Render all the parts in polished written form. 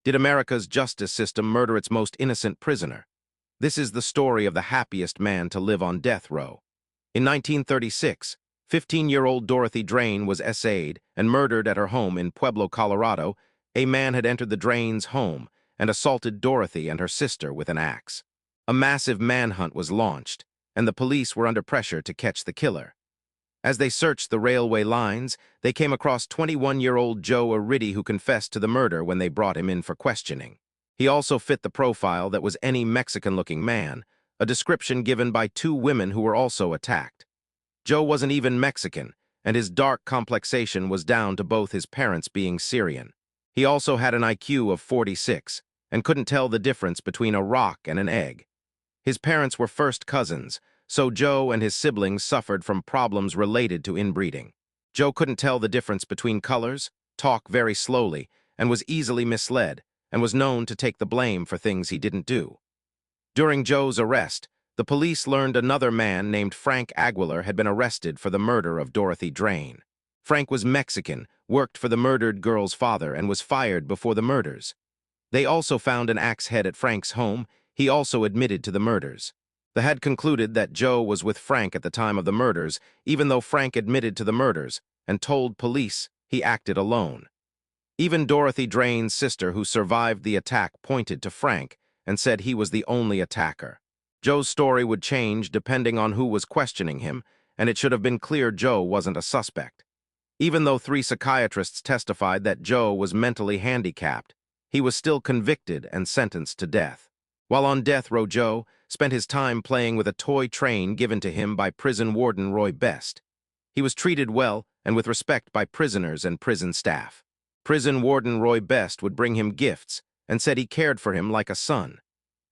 Did America's justice system murder its most innocent prisoner? This is the story of the happiest man to live on death row. In 1936, 15-year-old Dorothy Drain was essayed and murdered at her home in Pueblo, Colorado. A man had entered the Drains' home and assaulted Dorothy and her sister with an axe. A massive manhunt was launched, and the police were under pressure to catch the killer. As they searched the railway lines, they came across 21-year-old Joe Aridi, who confessed to the murder when they brought him in for questioning. He also fit the profile that was any Mexican-looking man, a description given by two women who were also attacked. Joe wasn't even Mexican, and his dark complexation was down to both his parents being Syrian. He also had an IQ of 46 and couldn't tell the difference between a rock and an egg. His parents were first cousins, so Joe and his siblings suffered from problems related to inbreeding. Joe couldn't tell the difference between colors, talked very slowly, and was easily misled, and was known to take the blame for things he didn't do. During Joe's arrest, the police learned another man named Frank Aguilar had been arrested for the murder of Dorothy Drain. Frank was Mexican, worked for the murdered girl's father, and was fired before the murders. They also found an axe head at Frank's home. He also admitted to the murders. The head concluded that Joe was with Frank at the time of the murders, even though Frank admitted to the murders and told police he acted alone. Even Dorothy Drain's sister, who survived the attack, pointed to Frank and said he was the only attacker. Joe's story would change depending on who was questioning him, and it should have been clear Joe wasn't a suspect. Even though 3 psychiatrists testified that Joe was mentally handicapped, he was still convicted and sentenced to death. While on death row, Joe spent his time playing with a toy train given to him by prison warden Roy Best. He was treated well and with respect by prisoners and prison staff. Prison warden Roy Best would bring him gifts and said he cared for him like a son.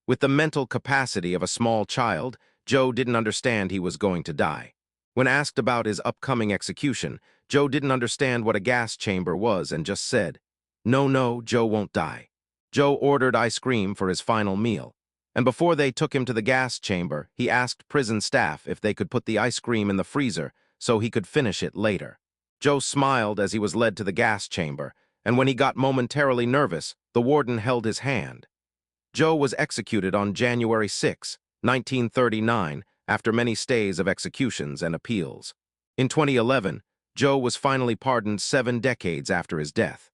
With the mental capacity of a small child, Joe didn't understand he was going to die. When asked about his upcoming execution, Joe didn't understand what a gas chamber was and just said, "No, Joe won't die." Joe ordered ice cream for his final meal, and before they took him to the gas chamber, he asked prison staff if they could put the ice cream in the freezer so he could finish it later. Joe smiled as he was led to the gas chamber, and when he got momentarily nervous, the warden held his hand. Joe was executed on January 6, 1939, after many stays of executions and appeals. In 2011, Joe was finally pardoned 7 decades after his death.